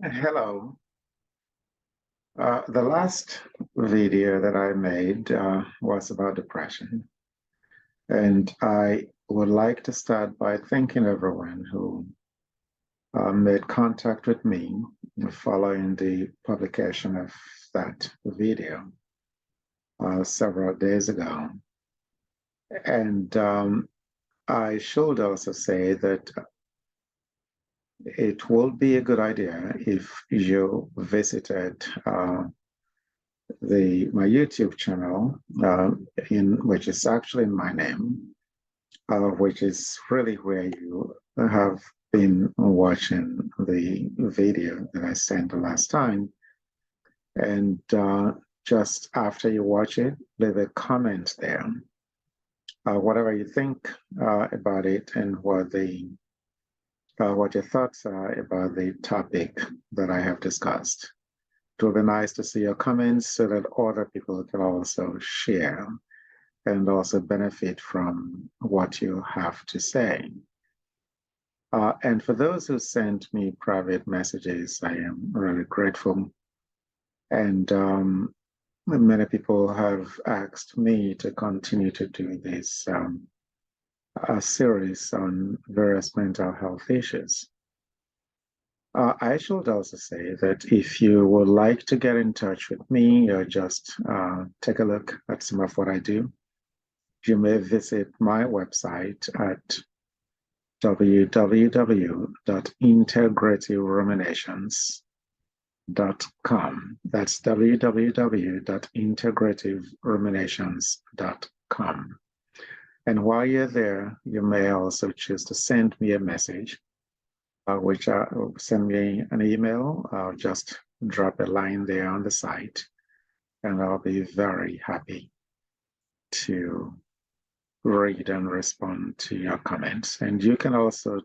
Hello. The last video that I made was about depression. And I would like to start by thanking everyone who made contact with me following the publication of that video several days ago. And I should also say that it will be a good idea if you visited my YouTube channel, in which is actually in my name, which is really where you have been watching the video that I sent the last time. And just after you watch it, leave a comment there, whatever you think about it and what your thoughts are about the topic that I have discussed. It would be nice to see your comments so that other people can also share and also benefit from what you have to say. And for those who sent me private messages, I am really grateful. And many people have asked me to continue to do this a series on various mental health issues. I should also say that if you would like to get in touch with me or just take a look at some of what I do, you may visit my website at www.integrativeruminations.com. That's www.integrativeruminations.com. And while you're there, you may also choose to send me a message, which send me an email. I'll just drop a line there on the site, and I'll be very happy to read and respond to your comments. And you can also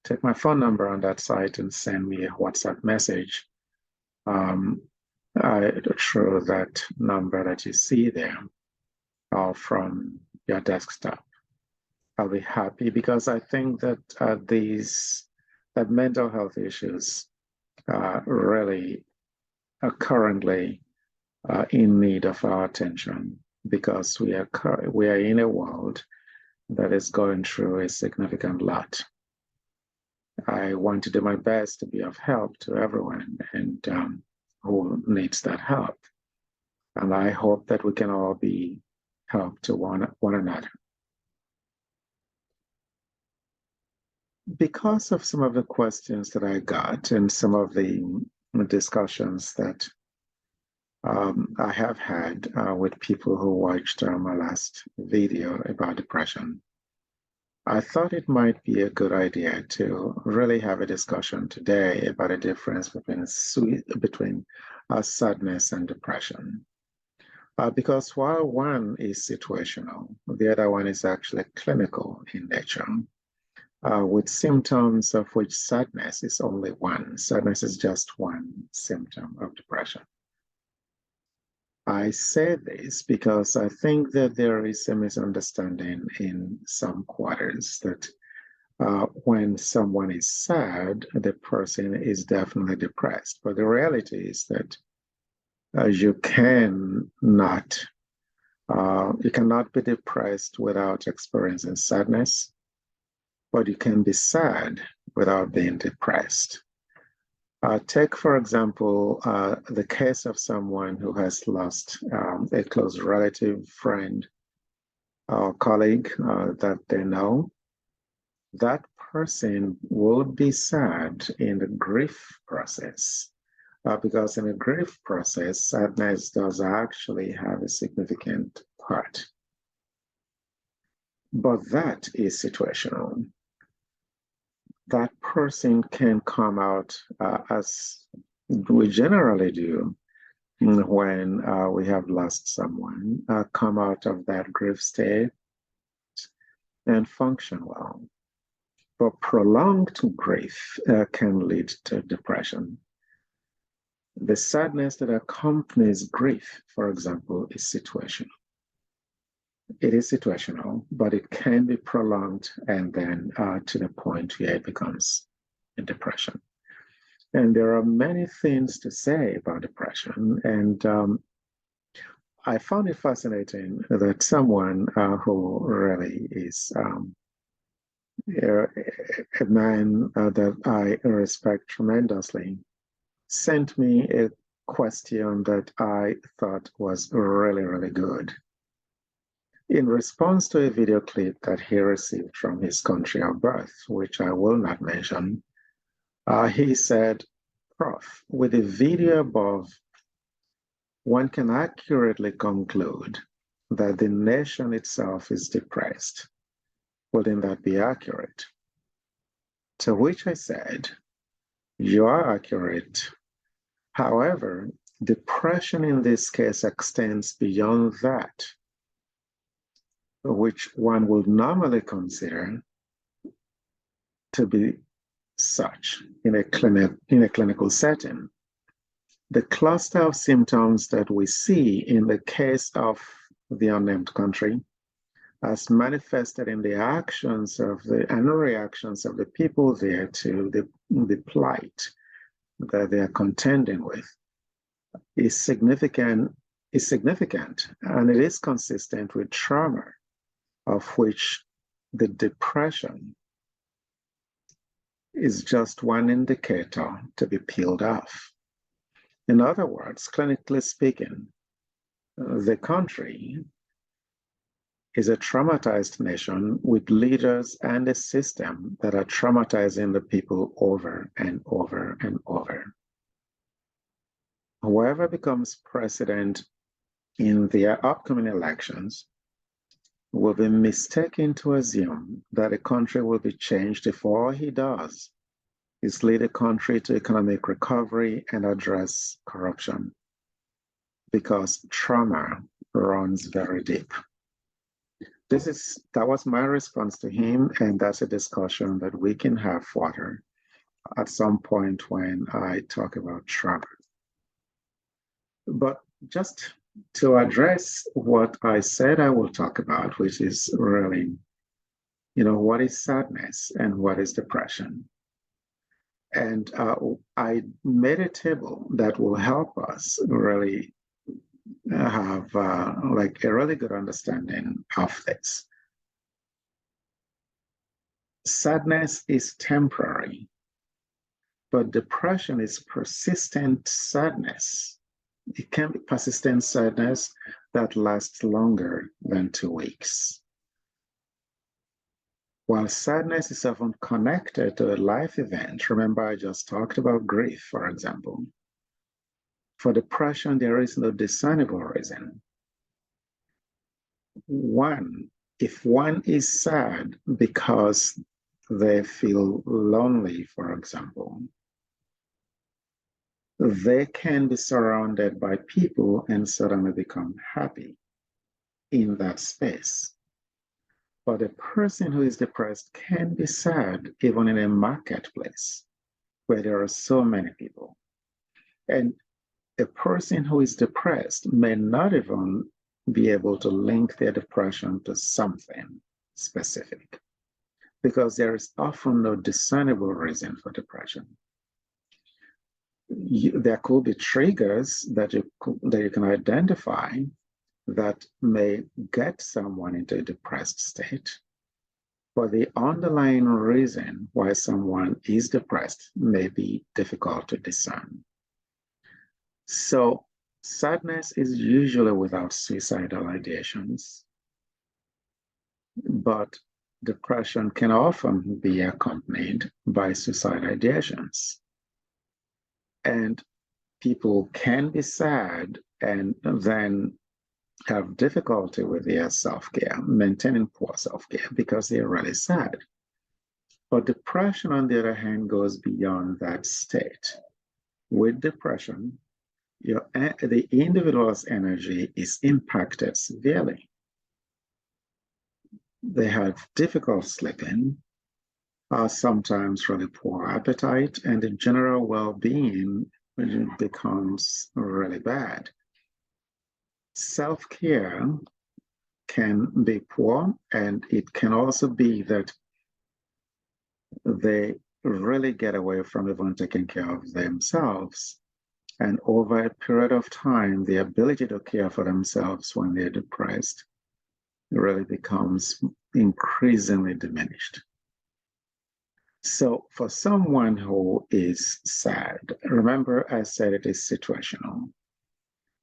take my phone number on that site and send me a WhatsApp message through that number that you see there from your desktop. I'll be happy because I think that that mental health issues really are currently in need of our attention because we are in a world that is going through a significant lot. I want to do my best to be of help to everyone and who needs that help. And I hope that we can all be help to one another. Because of some of the questions that I got and some of the discussions that I have had with people who watched my last video about depression, I thought it might be a good idea to really have a discussion today about the difference between sadness and depression. Because while one is situational, the other one is actually clinical in nature. With symptoms of which sadness is only one. Sadness is just one symptom of depression. I say this because I think that there is a misunderstanding in some quarters that when someone is sad, the person is definitely depressed. But the reality is that you cannot be depressed without experiencing sadness, but you can be sad without being depressed. Take, for example, the case of someone who has lost a close relative, friend, or colleague that they know. That person will be sad in the grief process because in the grief process, sadness does actually have a significant part. But that is situational. That person can come out as we generally do when we have lost someone, come out of that grief state and function well. But prolonged grief can lead to depression. The sadness that accompanies grief, for example, is situational. It is situational, but it can be prolonged and then to the point where it becomes a depression. And there are many things to say about depression. And I found it fascinating that someone who really is a man that I respect tremendously sent me a question that I thought was really, really good. In response to a video clip that he received from his country of birth, which I will not mention, he said, Prof, with the video above, one can accurately conclude that the nation itself is depressed. Wouldn't that be accurate? To which I said, you are accurate. However, depression in this case extends beyond that, which one would normally consider to be such in a clinical setting. The cluster of symptoms that we see in the case of the unnamed country as manifested in the actions of and reactions of the people there to the plight that they are contending with is significant, and it is consistent with trauma, of which the depression is just one indicator to be peeled off. In other words, clinically speaking, the country is a traumatized nation with leaders and a system that are traumatizing the people over and over and over. Whoever becomes president in the upcoming elections will be mistaken to assume that the country will be changed if all he does is lead the country to economic recovery and address corruption, because trauma runs very deep. That was my response to him, and that's a discussion that we can have further at some point when I talk about trauma. But just to address what I said I will talk about, which is really, what is sadness and what is depression? And I made a table that will help us really have like a really good understanding of this. Sadness is temporary, but depression is persistent sadness. It can be persistent sadness that lasts longer than 2 weeks. While sadness is often connected to a life event, remember I just talked about grief, for example. For depression, there is no discernible reason. If one is sad because they feel lonely, for example, they can be surrounded by people and suddenly become happy in that space. But a person who is depressed can be sad even in a marketplace where there are so many people. And a person who is depressed may not even be able to link their depression to something specific, because there is often no discernible reason for depression. There could be triggers that you can identify that may get someone into a depressed state, but the underlying reason why someone is depressed may be difficult to discern. So sadness is usually without suicidal ideations, but depression can often be accompanied by suicidal ideations. And people can be sad and then have difficulty with their self-care, maintaining poor self-care because they're really sad. But depression, on the other hand, goes beyond that state. With depression, the individual's energy is impacted severely. They have difficult sleeping, sometimes really poor appetite, and the general well-being becomes really bad. Self-care can be poor, and it can also be that they really get away from even taking care of themselves. And over a period of time, the ability to care for themselves when they're depressed really becomes increasingly diminished. So for someone who is sad, remember I said it is situational.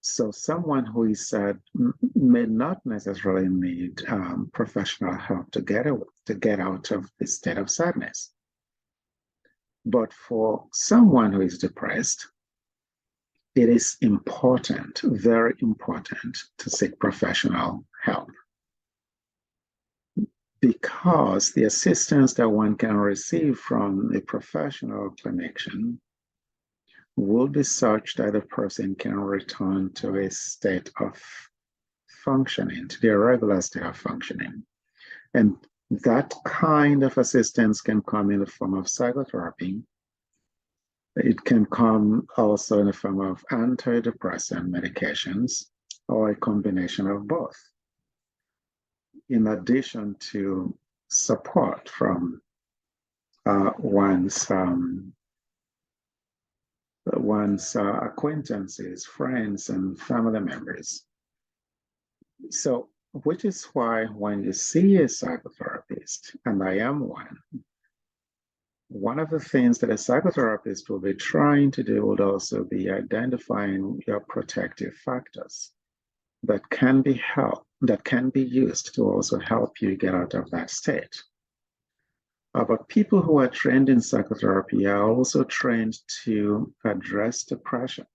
So someone who is sad may not necessarily need professional help to get out of the state of sadness. But for someone who is depressed, it is important, very important, to seek professional help, because the assistance that one can receive from a professional clinician will be such that the person can return to a state of functioning, to their regular state of functioning. And that kind of assistance can come in the form of psychotherapy. It can come also in the form of antidepressant medications or a combination of both, in addition to support from one's acquaintances, friends, and family members. So, which is why when you see a psychotherapist, and I am one of the things that a psychotherapist will be trying to do would also be identifying your protective factors that can be used to also help you get out of that state. But people who are trained in psychotherapy are also trained to address depression.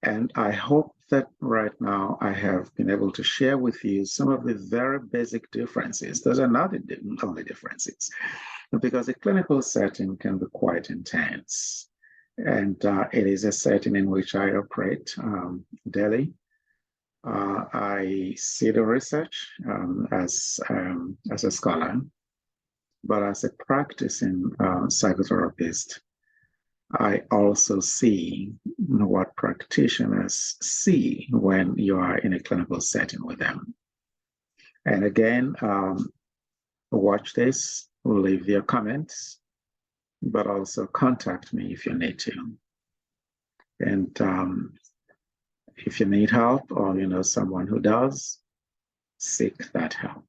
And I hope that right now I have been able to share with you some of the very basic differences. Those are not the only differences, because a clinical setting can be quite intense. And it is a setting in which I operate daily. I see the research as a scholar, but as a practicing psychotherapist, I also see what practitioners see when you are in a clinical setting with them. And again, watch this, leave your comments, but also contact me if you need to. And if you need help or you know someone who does, seek that help.